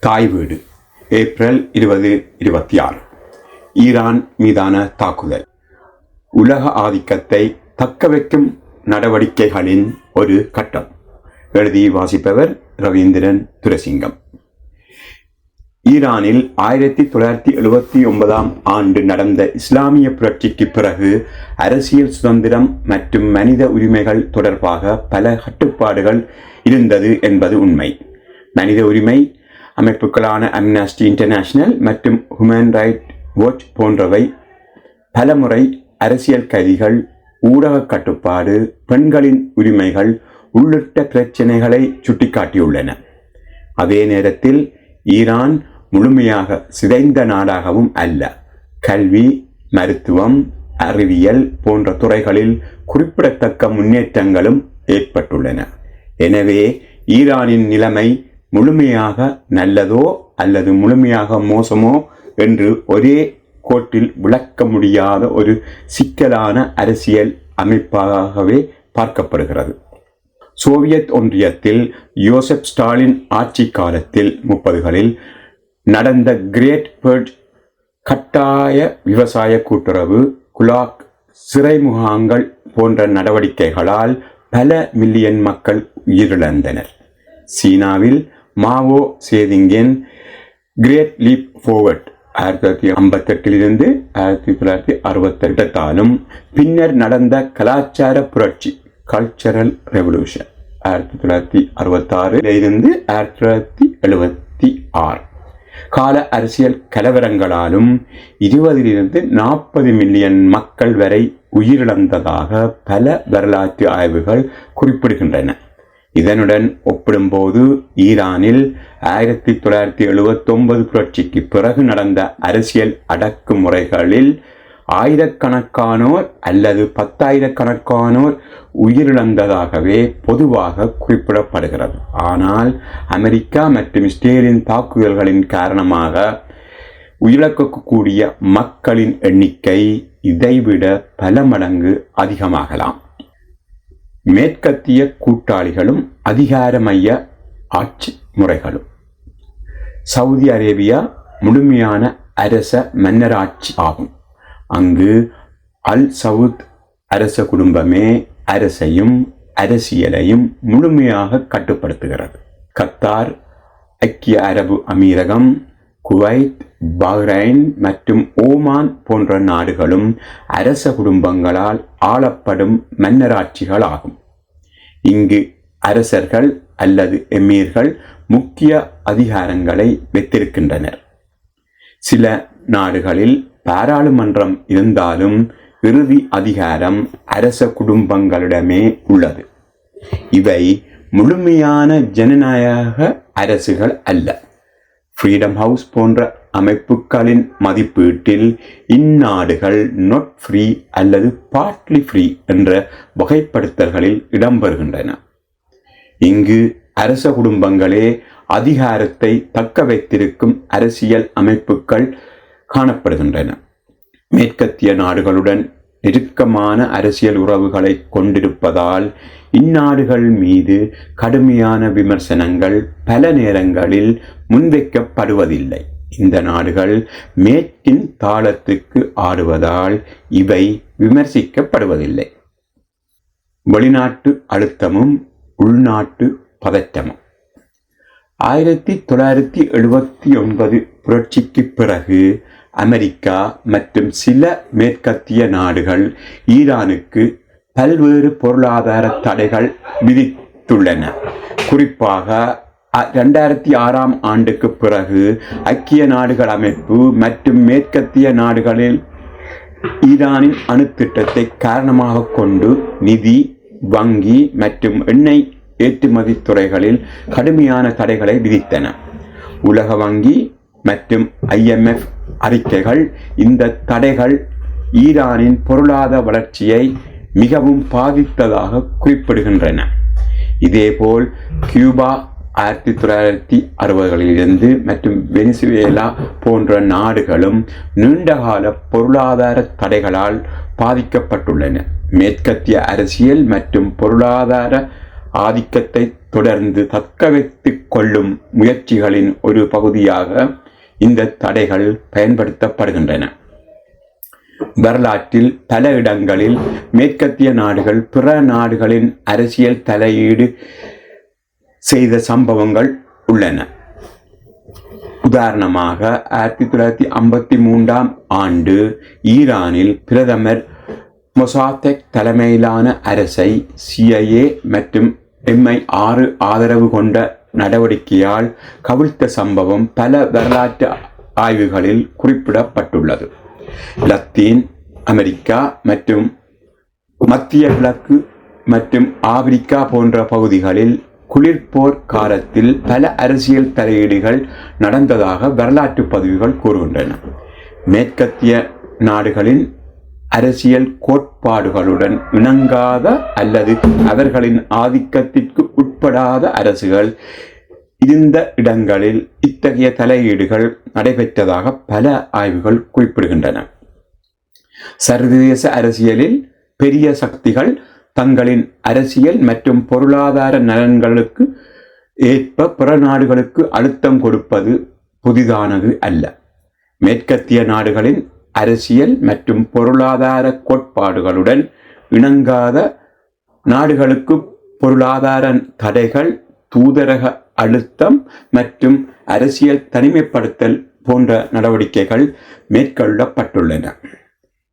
தாய் வீடு April 2026 Iran மீதான தாக்குதல். உலக ஆதிக்கத்தை தக்கவைக்கும் நடவடிக்கைகளின் ஒரு கட்டம். எழுதி வாசிப்பவர் ரவீந்திரன் துரைசிங்கம். ஈரானில் 1979 ஆண்டு நடந்த இஸ்லாமிய புரட்சிக்கு பிறகு அரசியல் சுதந்திரம் மற்றும் மனித உரிமைகள் தொடர்பாக பல கட்டுப்பாடுகள் இருந்தது என்பது உண்மை. மனித உரிமை அமைப்புகளான அம்னஸ்டி இன்டர்நேஷனல் மற்றும் ஹியூமன் ரைட்ஸ் வாட்ச் போன்றவை பலமுறை அரசியல் கைதிகள், ஊடக கட்டுப்பாடு, பெண்களின் உரிமைகள் உள்ளிட்ட பிரச்சினைகளை சுட்டிக்காட்டியுள்ளன. அதே நேரத்தில் ஈரான் முழுமையாக சிதைந்த நாடாகவும் அல்ல. கல்வி, மருத்துவம், அறிவியல் போன்ற துறைகளில் குறிப்பிடத்தக்க முன்னேற்றங்களும் ஏற்பட்டுள்ளன. எனவே ஈரானின் நிலைமை முழுமையாக நல்லதோ அல்லது முழுமையாக மோசமோ என்று ஒரே கோட்டில் விளக்க முடியாத ஒரு சிக்கலான அரசியல் அமைப்பாகவே பார்க்கப்படுகிறது. சோவியத் ஒன்றியத்தில் யோசப் ஸ்டாலின் ஆட்சி காலத்தில் 30களில் நடந்த கிரேட் பர்ஜ், கட்டாய விவசாய கூட்டுறவு, குலாக், சிறை முகாங்கள் போன்ற நடவடிக்கைகளால் பல மில்லியன் மக்கள் உயிரிழந்தனர். சீனாவில் மாவோ சேதுங்கின் கிரேட் லீப் ஃபார்வர்ட் 1958 1968 பின்னர் நடந்த கலாச்சார புரட்சி கல்ச்சரல் ரெவல்யூஷன் 1966 1976 கால அரசியல் கலவரங்களாலும் 20-40 மில்லியன் மக்கள் வரை உயிரிழந்ததாக பல வரலாற்று ஆய்வுகள் குறிப்பிடுகின்றன. இதனுடன் ஒப்பிடும்போது ஈரானில் 1979 புரட்சிக்கு பிறகு நடந்த அரசியல் அடக்குமுறைகளில் ஆயிரக்கணக்கானோர் அல்லது 10,000கணக்கானோர் உயிரிழந்ததாகவே பொதுவாக குறிப்பிடப்படுகிறது. ஆனால் அமெரிக்கா மற்றும் இஸ்ரேலின் தாக்குதல்களின் காரணமாக உயிரிழக்கக்கூடிய மக்களின் எண்ணிக்கை இதைவிட பல மடங்கு அதிகமாகலாம். மேற்கத்திய கூட்டாளிகளும் அதிகாரமைய ஆட்சி முறைகளும். சவுதி அரேபியா முழுமையான அரச மன்னராட்சி ஆகும். அங்கு அல் சவுத் அரச குடும்பமே அரசையும் அரசியலையும் முழுமையாக கட்டுப்படுத்துகிறது. கத்தார், ஐக்கிய அரபு அமீரகம், குவைத், பஹ்ரைன் மற்றும் ஓமான் போன்ற நாடுகளும் அரச குடும்பங்களால் ஆளப்படும் மன்னராட்சிகள் ஆகும். இங்கு அரசர்கள் அல்லது எமீர்கள் முக்கிய அதிகாரங்களை வைத்திருக்கின்றனர். சில நாடுகளில் பாராளுமன்றம் இருந்தாலும் இறுதி அதிகாரம் அரச குடும்பங்களிடமே உள்ளது. இவை முழுமையான ஜனநாயக அரசுகள் அல்ல. ஃப்ரீடம் ஹவுஸ் போன்ற அமைப்புகளின் மதிப்பீட்டில் இந்நாடுகள் not free அல்லது partly free என்ற வகைப்படுத்தல்களில் இடம்பெறுகின்றன. இங்கு அரச குடும்பங்களே அதிகாரத்தை தக்க வைத்திருக்கும் அரசியல் அமைப்புகள் காணப்படுகின்றன. மேற்கத்திய நாடுகளுடன் நெருக்கமான அரசியல் உறவுகளை கொண்டிருப்பதால் இந்நாடுகள் மீது கடுமையான விமர்சனங்கள் பல நேரங்களில் முன்வைக்கப்படுவதில்லை. இந்த நாடுகள் மேற்கின் தாளத்துக்கு ஆடுவதால் இவை விமர்சிக்கப்படுவதில்லை. வெளிநாட்டு அழுத்தமும் உள்நாட்டு பதற்றமும். 1979 புரட்சிக்கு பிறகு அமெரிக்கா மற்றும் சில மேற்கத்திய நாடுகள் ஈரானுக்கு பல்வேறு பொருளாதார தடைகள் விதித்துள்ளன. குறிப்பாக 2006 ஆண்டுக்கு பிறகு ஐக்கிய நாடுகள் அமைப்பு மற்றும் மேற்கத்திய நாடுகளில் ஈரானின் அணுத்திட்டத்தை காரணமாக கொண்டு நிதி, வங்கி மற்றும் எண்ணெய் ஏற்றுமதி துறைகளில் கடுமையான தடைகளை விதித்தன. உலக வங்கி மற்றும் IMF அறிக்கைகள் இந்த தடைகள் ஈரானின் பொருளாதார வளர்ச்சியை மிகவும் பாதித்ததாக குறிப்பிடுகின்றன. இதேபோல் கியூபா 1960களிலிருந்து மற்றும் வெனிசுவேலா போன்ற நாடுகளும் நீண்டகால பொருளாதார தடைகளால் பாதிக்கப்பட்டுள்ளன. மேற்கத்திய அரசியல் மற்றும் பொருளாதார ஆதிக்கத்தை தொடர்ந்து தக்க வைத்துக் கொள்ளும் முயற்சிகளின் ஒரு பகுதியாக இந்த தடைகள் பயன்படுத்தப்படுகின்றன. வரலாற்றில் பல இடங்களில் மேற்கத்திய நாடுகள் பிற நாடுகளின் அரசியல் தலையீடு செய்த சம்பவங்கள் உள்ளன. உதாரணமாக 1953 ஆண்டு ஈரானில் பிரதமர் மொசாதெக் தலைமையிலான அரசை CIA மற்றும் MI6 ஆதரவு கொண்ட நடவடிக்கையால் கவிழ்த்த சம்பவம் பல வரலாற்று ஆய்வுகளில் குறிப்பிடப்பட்டுள்ளது. லத்தீன் அமெரிக்கா மற்றும் மத்திய கிழக்கு மற்றும் ஆப்பிரிக்கா போன்ற பகுதிகளில் குளிர்போர் காலத்தில் பல அரசியல் தலையீடுகள் நடந்ததாக வரலாற்று பதிவுகள் கூறுகின்றன. மேற்கத்திய நாடுகளின் அரசியல் கோட்பாடுகளுடன் இணங்காத அல்லது அவர்களின் ஆதிக்கத்திற்கு உட்படாத அரசுகள் இருந்த இடங்களில் இத்தகைய தலையீடுகள் நடைபெற்றதாக பல ஆய்வுகள் குறிப்பிடுகின்றன. சர்வதேச அரசியலில் பெரிய சக்திகள் தங்களின் அரசியல் மற்றும் பொருளாதார நலன்களுக்கு ஏற்ப பிற நாடுகளுக்கு அழுத்தம் கொடுப்பது புதிதானது அல்ல. மேற்கத்திய நாடுகளின் அரசியல் மற்றும் பொருளாதார கோட்பாடுகளுடன் இணங்காத நாடுகளுக்கு பொருளாதார தடைகள், தூதரக அழுத்தம் மற்றும் அரசியல் தனிமைப்படுத்தல் போன்ற நடவடிக்கைகள் மேற்கொள்ளப்பட்டுள்ளன.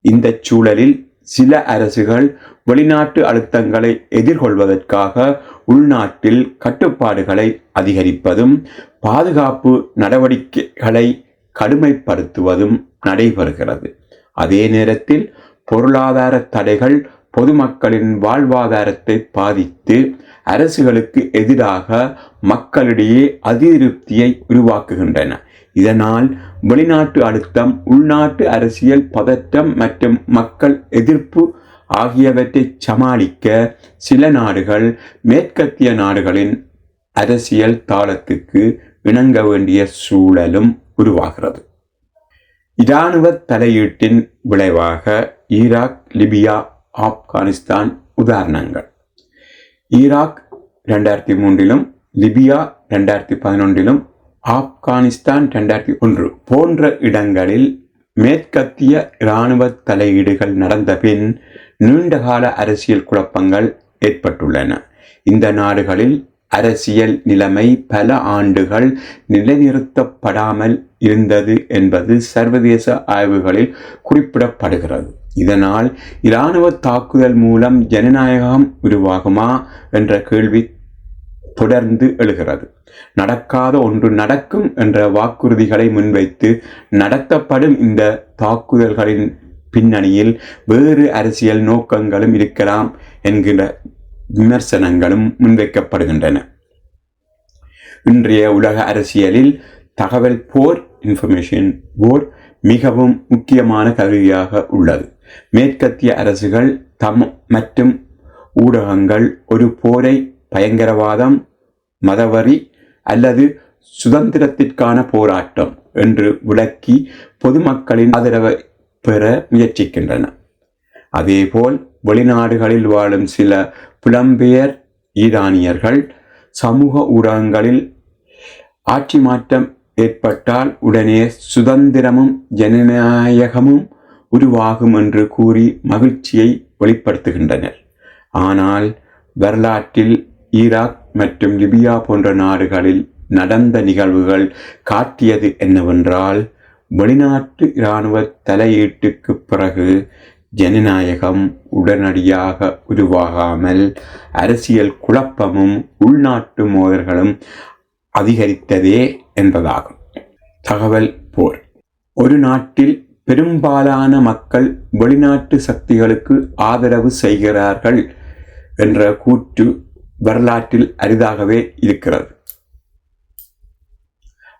இந்த சூழலில் சில அரசுகள் வெளிநாட்டு அழுத்தங்களை எதிர்கொள்வதற்காக உள்நாட்டில் கட்டுப்பாடுகளை அதிகரிப்பதும் பாதுகாப்பு நடவடிக்கைகளை கடுமைப்படுத்துவதும் நடைபெறுகிறது. அதே நேரத்தில் பொருளாதார தடைகள் பொதுமக்களின் வாழ்வாதாரத்தை பாதித்து அரசுகளுக்கு எதிராக மக்களிடையே அதிருப்தியை உருவாக்குகின்றன. இதனால் வெளிநாட்டு அழுத்தம், உள்நாட்டு அரசியல் பதற்றம் மற்றும் மக்கள் எதிர்ப்பு ஆகியவற்றை சமாளிக்க சில நாடுகள் மேற்கத்திய நாடுகளின் அரசியல் தாளத்துக்கு இணங்க வேண்டிய சூழலும் உருவாகிறது. இராணுவ தலையீட்டின் விளைவாக ஈராக், லிபியா, ஆப்கானிஸ்தான் உதாரணங்கள். ஈராக் 2003 லிபியா 2011 ஆப்கானிஸ்தான் 2001 போன்ற இடங்களில் மேற்கத்திய இராணுவ தலையீடுகள் நடந்த பின் நீண்டகால அரசியல் குழப்பங்கள் ஏற்பட்டுள்ளன. இந்த நாடுகளில் அரசியல் நிலைமை பல ஆண்டுகள் நிலைநிறுத்தப்படாமல் இருந்தது என்பது சர்வதேச ஆய்வுகளில் குறிப்பிடப்படுகிறது. இதனால் இராணுவ தாக்குதல் மூலம் ஜனநாயகம் உருவாகுமா என்ற கேள்வி தொடர்ந்து எழுகிறது. நடக்காத ஒன்று நடக்கும் என்ற வாக்குறுதிகளை முன்வைத்து நடத்தப்படும் இந்த தாக்குதல்களின் பின்னணியில் வேறு அரசியல் நோக்கங்களும் இருக்கலாம் என்கிற விமர்சனங்களும் முன்வைக்கப்படுகின்றன. இன்றைய உலக அரசியலில் தகவல் போர், இன்ஃபர்மேஷன் போர் மிகவும் முக்கியமான கருவியாக உள்ளது. மேற்கத்திய அரசுகள் மற்றும் ஊடகங்கள் ஒரு போரை பயங்கரவாதம், மதவரி அல்லது சுதந்திரத்திற்கான போராட்டம் என்று விளக்கி பொதுமக்களின் ஆதரவை பெற முயற்சிக்கின்றன. அதேபோல் வெளிநாடுகளில் வாழும் சில புலம்பெயர் ஈரானியர்கள் சமூக ஊடகங்களில் ஆட்சி மாற்றம் ஏற்பட்டால் உடனே சுதந்திரமும் ஜனநாயகமும் உருவாகும் என்று கூறி மகிழ்ச்சியை வெளிப்படுத்துகின்றனர். ஆனால் வரலாற்றில் ஈராக் மற்றும் லிபியா போன்ற நாடுகளில் நடந்த நிகழ்வுகள் காட்டியது என்னவென்றால், வெளிநாட்டு இராணுவ தலையீட்டுக்கு பிறகு ஜனநாயகம் உடனடியாக உருவாகாமல் அரசியல் குழப்பமும் உள்நாட்டு மோதல்களும் அதிகரித்ததே என்பதாகும். தகவல் போர். ஒரு நாட்டில் பெரும்பாலான மக்கள் வெளிநாட்டு சக்திகளுக்கு ஆதரவு செய்கிறார்கள் என்ற கூற்று வரலாற்றில் அரிதாகவே இருக்கிறது.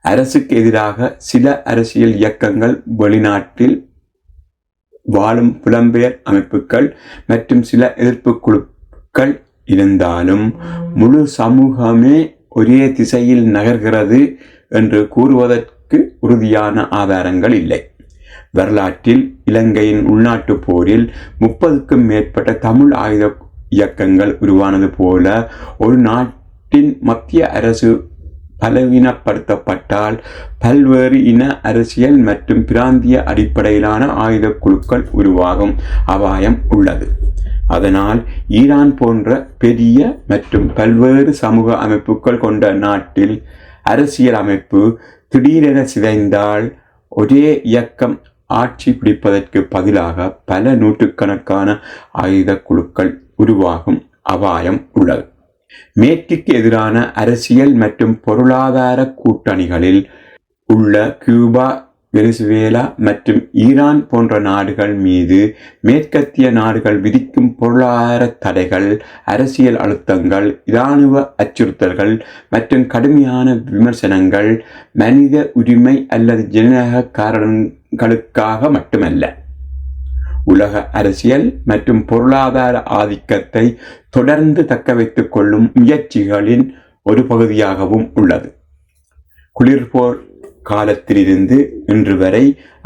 அரசுக்கு எதிராக சில அரசியல் இயக்கங்கள், வெளிநாட்டில் வாழும் புலம்பெயர் அமைப்புகள் மற்றும் சில எதிர்ப்பு குழுக்கள் இருந்தாலும் முழு சமூகமே ஒரே திசையில் நகர்கிறது என்று கூறுவதற்கு உறுதியான ஆதாரங்கள் இல்லை. வரலாற்றில் இலங்கையின் உள்நாட்டு போரில் 30க்கும் மேற்பட்ட தமிழ் ஆயுத இயக்கங்கள் உருவானது போல ஒரு நாட்டின் மத்திய அரசு பலவீனப்படுத்தப்பட்டால் பல்வேறு இன அரசியல் மற்றும் பிராந்திய அடிப்படையிலான ஆயுத குழுக்கள் உருவாகும் அபாயம் உள்ளது. அதனால் ஈரான் போன்ற பெரிய மற்றும் பல்வேறு சமூக அமைப்புகள் கொண்ட நாட்டில் அரசியல் அமைப்பு திடீரென சிதைந்தால் ஒரே இயக்கம் ஆட்சி பிடிப்பதற்கு பதிலாக பல நூற்றுக்கணக்கான ஆயுத குழுக்கள் உருவாகும் அபாயம் உள்ளது. மேற்குக்கு எதிரான அரசியல் மற்றும் பொருளாதார கூட்டணிகளில் உள்ள கியூபா, வெனிசுவேலா மற்றும் ஈரான் போன்ற நாடுகள் மீது மேற்கத்திய நாடுகள் விதிக்கும் பொருளாதார தடைகள், அரசியல் அழுத்தங்கள், இராணுவ அச்சுறுத்தல்கள் மற்றும் கடுமையான விமர்சனங்கள் மனித உரிமை அல்லது ஜனநாயக காரணங்களுக்காக மட்டுமல்ல, உலக அரசியல் மற்றும் பொருளாதார ஆதிக்கத்தை தொடர்ந்து தக்க வைத்துக் கொள்ளும் முயற்சிகளின் ஒரு பகுதியாகவும் உள்ளது. குளிர்போர் காலத்திலிருந்து இன்று வரை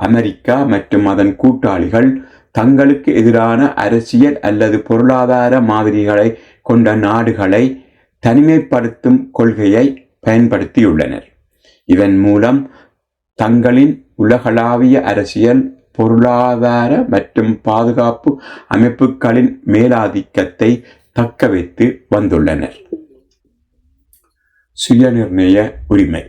அமெரிக்கா மற்றும் அதன் கூட்டாளிகள் தங்களுக்கு எதிரான அரசியல் அல்லது பொருளாதார மாதிரிகளை கொண்ட நாடுகளை தனிமைப்படுத்தும் கொள்கையை பயன்படுத்தியுள்ளனர். இதன் மூலம் தங்களின் உலகளாவிய அரசியல், பொருளாதார மற்றும் பாதுகாப்பு அமைப்புகளின் மேலாதிக்கத்தை தக்க வைத்து வந்துள்ளனர். சுயநிர்ணய உரிமை.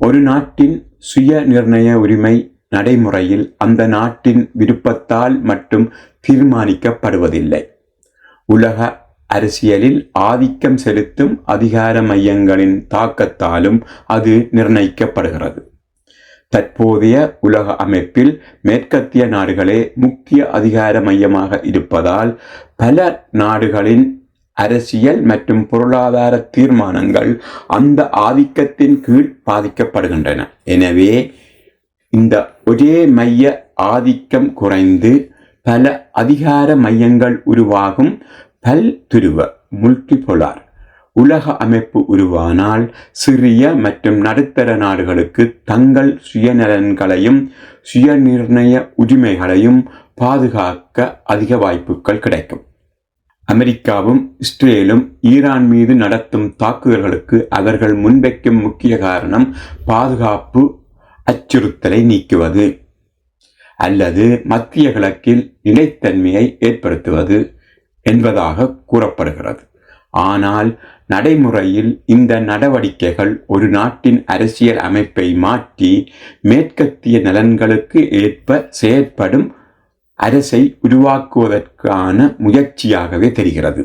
ஒரு நாட்டின் சுய நிர்ணய உரிமை நடைமுறையில் அந்த நாட்டின் விருப்பத்தால் மட்டும் தீர்மானிக்கப்படுவதில்லை. உலக அரசியலில் ஆதிக்கம் செலுத்தும் அதிகார மையங்களின் தாக்கத்தாலும் அது நிர்ணயிக்கப்படுகிறது. தற்போதைய உலக அமைப்பில் மேற்கத்திய நாடுகளே முக்கிய அதிகார மையமாக இருப்பதால் பல நாடுகளின் அரசியல் மற்றும் பொருளாதார தீர்மானங்கள் அந்த ஆதிக்கத்தின் கீழ் பாதிக்கப்படுகின்றன. எனவே இந்த ஒரே மைய ஆதிக்கம் குறைந்து பல அதிகார மையங்கள் உருவாகும் பல்துருவ முல்டிபோலார் உலக அமைப்பு உருவானால் சிறிய மற்றும் நடுத்தர நாடுகளுக்கு தங்கள் சுயநலன்களையும் சுயநிர்ணய உரிமைகளையும் பாதுகாக்க அதிக வாய்ப்புகள் கிடைக்கும். அமெரிக்காவும் இஸ்ரேலும் ஈரான் மீது நடத்தும் தாக்குதல்களுக்கு அவர்கள் முன்வைக்கும் முக்கிய காரணம் பாதுகாப்பு அச்சுறுத்தலை நீக்குவது அல்லது மத்திய கிழக்கில் நிலைத்தன்மையை ஏற்படுத்துவது என்பதாக கூறப்படுகிறது. ஆனால் நடைமுறையில் இந்த நடவடிக்கைகள் ஒரு நாட்டின் அரசியல் அமைப்பை மாற்றி மேற்கத்திய நலன்களுக்கு ஏற்ப செயற்படும் அரசை உருவாக்குவதற்கான முயற்சியாகவே தெரிகிறது.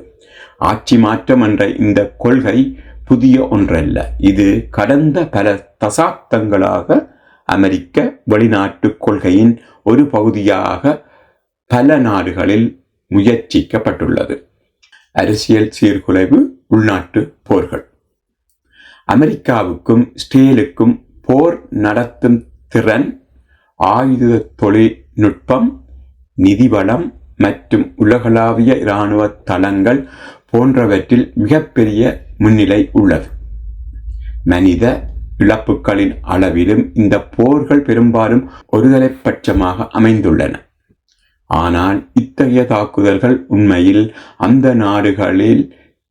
ஆட்சி மாற்றம் என்ற இந்த கொள்கை புதிய ஒன்றல்ல. இது கடந்த பல தசாப்தங்களாக அமெரிக்க வெளிநாட்டு கொள்கையின் ஒரு பகுதியாக பல நாடுகளில் முயற்சிக்கப்பட்டுள்ளது. அரசியல் சீர்குலைவு, உள்நாட்டு போர்கள். அமெரிக்காவுக்கும் இஸ்ரேலுக்கும் போர் நடத்தும் திறன், ஆயுத தொழில்நுட்பம், நிதிவளம் மற்றும் உலகளாவிய இராணுவ தளங்கள் போன்றவற்றில் மிகப்பெரிய முன்னிலை உள்ளது. மனித இழப்புகளின் அளவிலும் இந்த போர்கள் பெரும்பாலும் ஒருதலைப்பட்சமாக அமைந்துள்ளன. ஆனால் இத்தகைய தாக்குதல்கள் உண்மையில் அந்த நாடுகளில்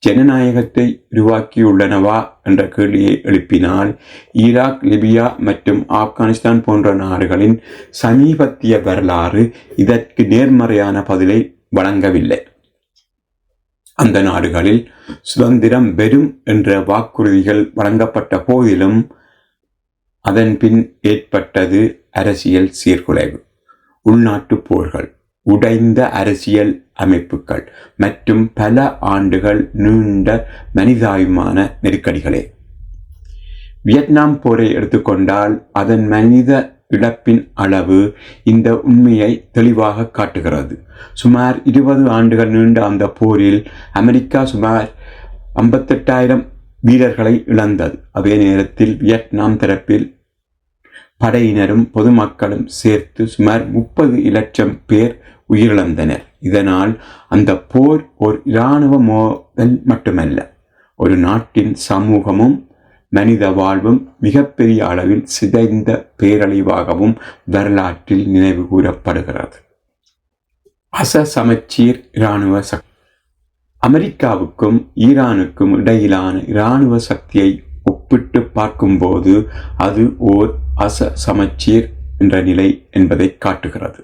ஜனநாயகத்தை உருவாக்கியுள்ளனவா என்ற கேள்வியை எழுப்பினால், ஈராக், லிபியா மற்றும் ஆப்கானிஸ்தான் போன்ற நாடுகளின் சமீபத்திய வரலாறு இதற்கு நேர்மறையான பதிலை வழங்கவில்லை. அந்த நாடுகளில் சுதந்திரம் வெறும் என்ற வாக்குறுதிகள் வழங்கப்பட்ட போதிலும் அதன் பின் ஏற்பட்டது அரசியல் சீர்குலைவு, உள்நாட்டு போர்கள், உடைந்த அரசியல் அமைப்புகள் மற்றும் பல ஆண்டுகள் நீண்ட மனிதாபிமான நெருக்கடிகளே. வியட்நாம் போரை எடுத்துக்கொண்டால் அதன் மனித இழப்பின் அளவு இந்த உண்மையை தெளிவாக காட்டுகிறது. சுமார் 20 ஆண்டுகள் நீண்ட அந்த போரில் அமெரிக்கா சுமார் 58,000 வீரர்களை இழந்தது. அதே நேரத்தில் வியட்நாம் தரப்பில் படையினரும் பொதுமக்களும் சேர்த்து சுமார் 30 லட்சம் பேர் உயிரிழந்தனர். இதனால் அந்த போர் ஒரு இராணுவ மோதல் மட்டுமல்ல, ஒரு நாட்டின் சமூகமும் மனித வாழ்வும் மிகப்பெரிய அளவில் சிதைந்த பேரழிவாகவும் வரலாற்றில் நினைவு கூறப்படுகிறது. அசமச்சீர் இராணுவ அமெரிக்காவுக்கும் ஈரானுக்கும் இடையிலான இராணுவ சக்தியை ஒப்பிட்டு பார்க்கும்போது அது ஓர் சமச்சீர் என்ற நிலை என்பதை காட்டுகிறது.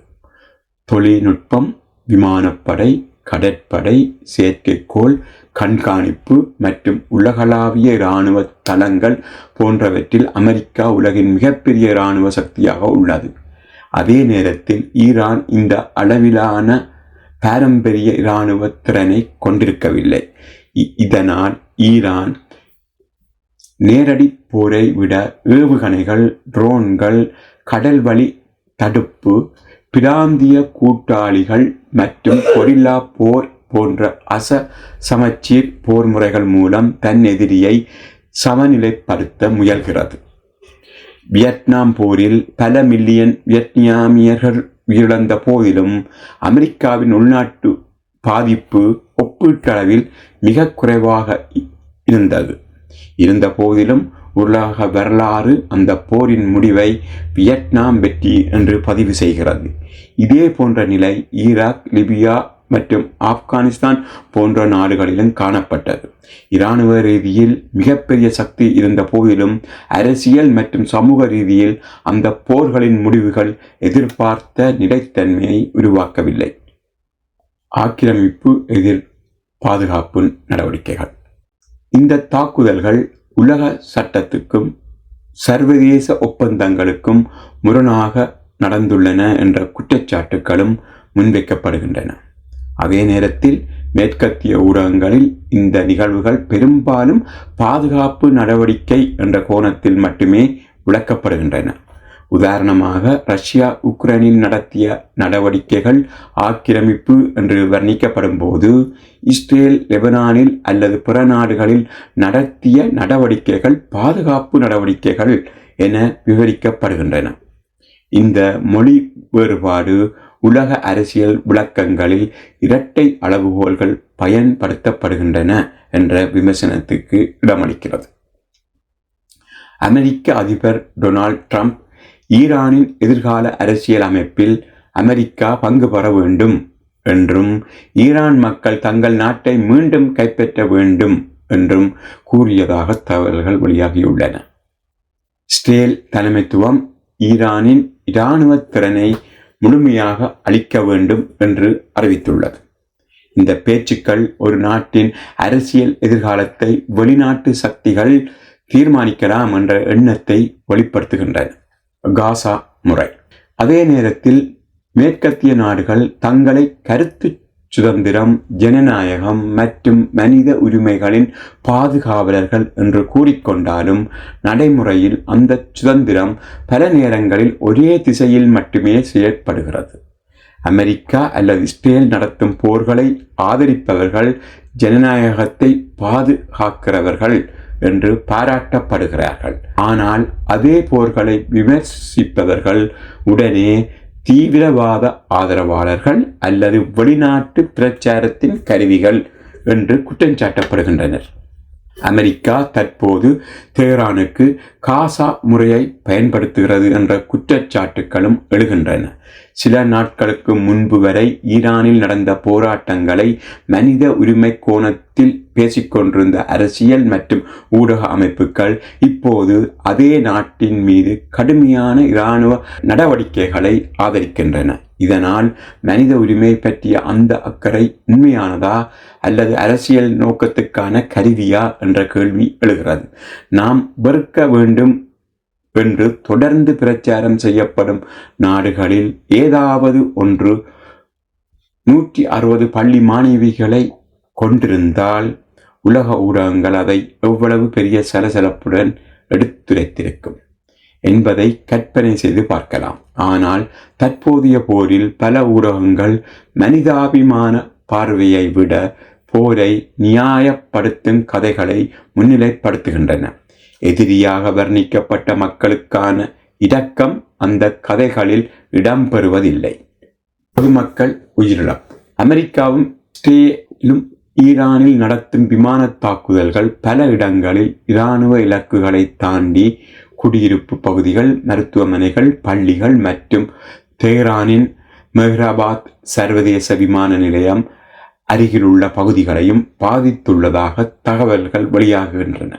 தொழில்நுட்பம், விமானப்படை, கடற்படை, செயற்கைக்கோள் கண்காணிப்பு மற்றும் உலகளாவிய இராணுவ தளங்கள் போன்றவற்றில் அமெரிக்கா உலகின் மிகப்பெரிய இராணுவ சக்தியாக உள்ளது. அதே நேரத்தில் ஈரான் இந்த அளவிலான பாரம்பரிய இராணுவ திறனை கொண்டிருக்கவில்லை. இதனால் ஈரான் நேரடி போரை விட ஏவுகணைகள், ட்ரோன்கள், கடல்வழி தடுப்பு, பிராந்திய கூட்டாளிகள் மற்றும் கொரில்லா போர் போன்ற சமச்சீர் போர் முறைகள் மூலம் தன் எதிரியை சமநிலைப்படுத்த முயல்கிறது. வியட்நாம் போரில் பல மில்லியன் வியட்நாமியர்கள் உயிரிழந்த போதிலும் அமெரிக்காவின் உள்நாட்டு பாதிப்பு ஒப்பீட்டளவில் மிக குறைவாக இருந்த போதிலும் உலக வரலாறு அந்த போரின் முடிவை வியட்நாம் வெற்றி என்று பதிவு செய்கிறது. இதே போன்ற நிலை ஈராக், லிபியா மற்றும் ஆப்கானிஸ்தான் போன்ற நாடுகளிலும் காணப்பட்டது. இராணுவ ரீதியில் மிகப்பெரிய சக்தி இருந்த போதிலும் அரசியல் மற்றும் சமூக ரீதியில் அந்த போர்களின் முடிவுகள் எதிர்பார்த்த நிலைத்தன்மையை உருவாக்கவில்லை. ஆக்கிரமிப்பு எதிர் பாதுகாப்பு நடவடிக்கைகள். இந்த தாக்குதல்கள் உலக சட்டத்துக்கும் சர்வதேச ஒப்பந்தங்களுக்கும் முரணாக நடந்துள்ளன என்ற குற்றச்சாட்டுகளும் முன்வைக்கப்படுகின்றன. அதே நேரத்தில் மேற்கத்திய ஊடகங்களில் இந்த நிகழ்வுகள் பெரும்பாலும் பாதுகாப்பு நடவடிக்கை என்ற கோணத்தில் மட்டுமே விளக்கப்படுகின்றன. உதாரணமாக, ரஷ்யா உக்ரைனில் நடத்திய நடவடிக்கைகள் ஆக்கிரமிப்பு என்று வர்ணிக்கப்படும் போது, இஸ்ரேல் லெபனானில் அல்லது பிற நாடுகளில் நடத்திய நடவடிக்கைகள் பாதுகாப்பு நடவடிக்கைகள் என விவரிக்கப்படுகின்றன. இந்த மொழி வேறுபாடு உலக அரசியல் விளக்கங்களில் இரட்டை அளவுகோல்கள் பயன்படுத்தப்படுகின்றன என்ற விமர்சனத்துக்கு இடமளிக்கிறது. அமெரிக்க அதிபர் டொனால்ட் ட்ரம்ப் ஈரானின் எதிர்கால அரசியல் அமைப்பில் அமெரிக்கா பங்கு பெற வேண்டும் என்றும் ஈரான் மக்கள் தங்கள் நாட்டை மீண்டும் கைப்பற்ற வேண்டும் என்றும் கூறியதாக தகவல்கள் வெளியாகியுள்ளன. இஸ்ரேல் தலைமைத்துவம் ஈரானின் இராணுவ திறனை முழுமையாக அளிக்க வேண்டும் என்று அறிவித்துள்ளது. இந்த பேச்சுக்கள் ஒரு நாட்டின் அரசியல் எதிர்காலத்தை வெளிநாட்டு சக்திகள் தீர்மானிக்கலாம் என்ற எண்ணத்தை வெளிப்படுத்துகின்றன. காசா முறை. அதே நேரத்தில் மேற்கத்திய நாடுகள் தங்களை கருத்து சுதந்திரம், ஜனநாயகம் மற்றும் மனித உரிமைகளின் பாதுகாவலர்கள் என்று கூறிக்கொண்டாலும் நடைமுறையில் அந்த சுதந்திரம் பல நேரங்களில் ஒரே திசையில் மட்டுமே செயற்படுகிறது. அமெரிக்கா அல்லது இஸ்ரேல் நடத்தும் போர்களை ஆதரிப்பவர்கள் ஜனநாயகத்தை பாதுகாக்கிறவர்கள் என்று பாராட்டப்படுகிறார்கள். ஆனால் அதே போர்களை விமர்சிப்பவர்கள் உடனே தீவிரவாத ஆதரவாளர்கள் அல்லது வெளிநாட்டு பிரச்சாரத்தின் கருவிகள் என்று குற்றம் சாட்டப்படுகின்றனர். அமெரிக்கா தற்போது தெஹ்ரானுக்கு காசா முறையை பயன்படுத்துகிறது என்ற குற்றச்சாட்டுகளும் எழுகின்றன. சில நாட்களுக்கு முன்பு வரை ஈரானில் நடந்த போராட்டங்களை மனித உரிமை கோணத்தில் பேசிக்கொண்டிருந்த அரசியல் மற்றும் ஊடக அமைப்புகள் இப்போது அதே நாட்டின் மீது கடுமையான இராணுவ நடவடிக்கைகளை ஆதரிக்கின்றன. இதனால் மனித உரிமை பற்றிய அந்த அக்கறை உண்மையானதா அல்லது அரசியல் நோக்கத்துக்கான கருவியா என்ற கேள்வி எழுகிறது. நாம் வெறுக்க வேண்டும் என்று தொடர்ந்து பிரச்சாரம் செய்யப்படும் நாடுகளில் ஏதாவது ஒன்று 160 பள்ளி மாணவிகளை கொண்டிருந்தால் உலக ஊடகங்கள் அதை எவ்வளவு பெரிய சலசலப்புடன் எடுத்துரைத்திருக்கும் என்பதை கற்பனை செய்து பார்க்கலாம். ஆனால் தற்போதைய போரில் பல ஊடகங்கள் மனிதாபிமான பார்வையை விட போரை நியாயப்படுத்தும் கதைகளை முன்னிலைப்படுத்துகின்றன. எதிரியாக வர்ணிக்கப்பட்ட மக்களுக்கான இரக்கம் அந்த கதைகளில் இடம்பெறுவதில்லை. பொதுமக்கள் உயிரிழப்பு. அமெரிக்காவும் இஸ்ரேலும் ஈரானில் நடத்தும் விமான தாக்குதல்கள் பல இடங்களில் இராணுவ இலக்குகளை தாண்டி குடியிருப்பு பகுதிகள், மருத்துவமனைகள், பள்ளிகள் மற்றும் தெஹ்ரானின் மெஹ்ராபாத் சர்வதேச விமான நிலையம், அருகிலுள்ள பகுதிகளையும் பாதித்துள்ளதாக தகவல்கள் வெளியாகின்றன.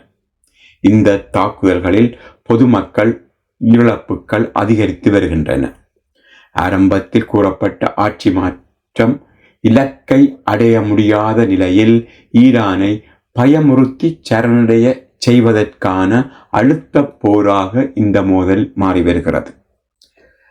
இந்த தாக்குதல்களில் பொதுமக்கள் இழப்புகள் அதிகரித்து வருகின்றன. ஆரம்பத்தில் கூறப்பட்ட ஆட்சி மாற்றம் இலக்கை அடைய முடியாத நிலையில் ஈரானை பயமுறுத்தி சரணடைய செய்வதற்கான அழுத்த போராக இந்த மோதல் மாறி வருகிறது.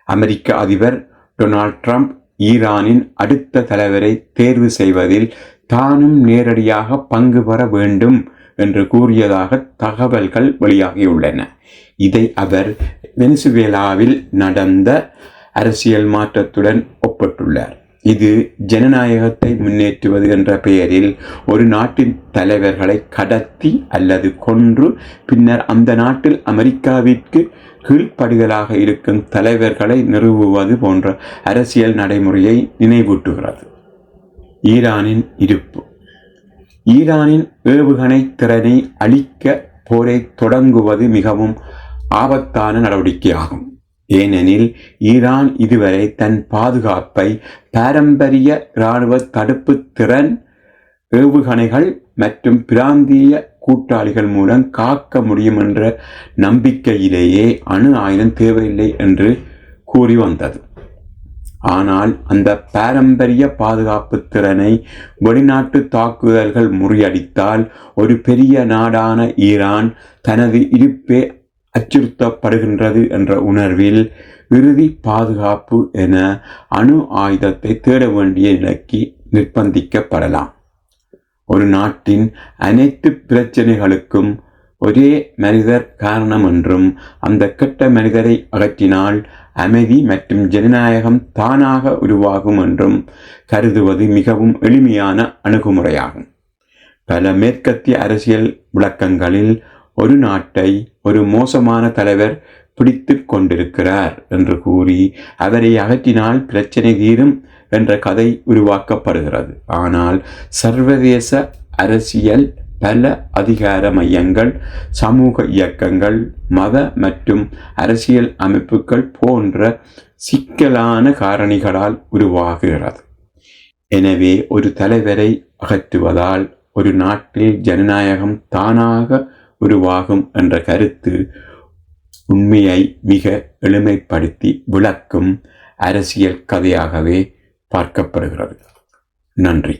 அமெரிக்க அதிபர் டொனால்ட் ட்ரம்ப் ஈரானின் அடுத்த தலைவரை தேர்வு செய்வதில் தானும் நேரடியாக பங்கு பெற வேண்டும் என்று கூறியதாக தகவல்கள் வெளியாகியுள்ளன. இதை அவர் வெனிசுவேலாவில் நடந்த அரசியல் மாற்றத்துடன் ஒப்பிட்டுள்ளார். இது ஜனநாயகத்தை முன்னேற்றுவது என்ற பெயரில் ஒரு நாட்டின் தலைவர்களை கடத்தி அல்லது கொன்று பின்னர் அந்த நாட்டில் அமெரிக்காவிற்கு கீழ்ப்படிதலாக இருக்கும் தலைவர்களை நிறுவுவது போன்ற அரசியல் நடைமுறையை நினைவூட்டுகிறது. ஈரானின் இருப்பு. ஈரானின் ஏவுகணை திறனை அழிக்க போரை தொடங்குவது மிகவும் ஆபத்தான நடவடிக்கையாகும். ஏனெனில் ஈரான் இதுவரை தன் பாதுகாப்பை பாரம்பரிய இராணுவ தடுப்பு திறன், ஏவுகணைகள் மற்றும் பிராந்திய கூட்டாளிகள் மூலம் காக்க முடியும் என்ற நம்பிக்கையிலேயே அணு ஆயுதம் தேவையில்லை என்று கூறி வந்தது. ஆனால் அந்த பாரம்பரிய பாதுகாப்பு திறனை வெளிநாட்டு தாக்குதல்கள் முறியடித்தால் ஒரு பெரிய நாடான ஈரான் தனது இருப்பே அச்சுறுத்தப்படுகின்றது என்ற உணர்வில் இறுதி பாதுகாப்பு என அணு ஆயுதத்தை தேட வேண்டிய நிலைக்கு நிர்பந்திக்கப்படலாம். ஒரு நாட்டின் அனைத்து பிரச்சனைகளுக்கும் ஒரே மனிதர் காரணம் என்றும் அந்த கெட்ட மனிதரை அகற்றினால் அமைதி மற்றும் ஜனநாயகம் தானாக உருவாகும் என்றும் கருதுவது மிகவும் எளிமையான அணுகுமுறையாகும். பல மேற்கத்திய அரசியல் விளக்கங்களில் ஒரு நாட்டை ஒரு மோசமான தலைவர் பிடித்து கொண்டிருக்கிறார் என்று கூறி அவரை அகற்றினால் பிரச்சனை தீரும் என்ற கதை உருவாக்கப்படுகிறது. ஆனால் சர்வதேச அரசியல் பல அதிகார மையங்கள், சமூக இயக்கங்கள், மத மற்றும் அரசியல் அமைப்புகள் போன்ற சிக்கலான காரணிகளால் உருவாகிறது. எனவே ஒரு தலைவரை அகற்றுவதால் ஒரு நாட்டில் ஜனநாயகம் தானாக உருவாகும் என்ற கருத்து உண்மையை மிக எளிமைப்படுத்தி விளக்கும் அரசியல் கதையாகவே பார்க்கப்படுகிறது. நன்றி.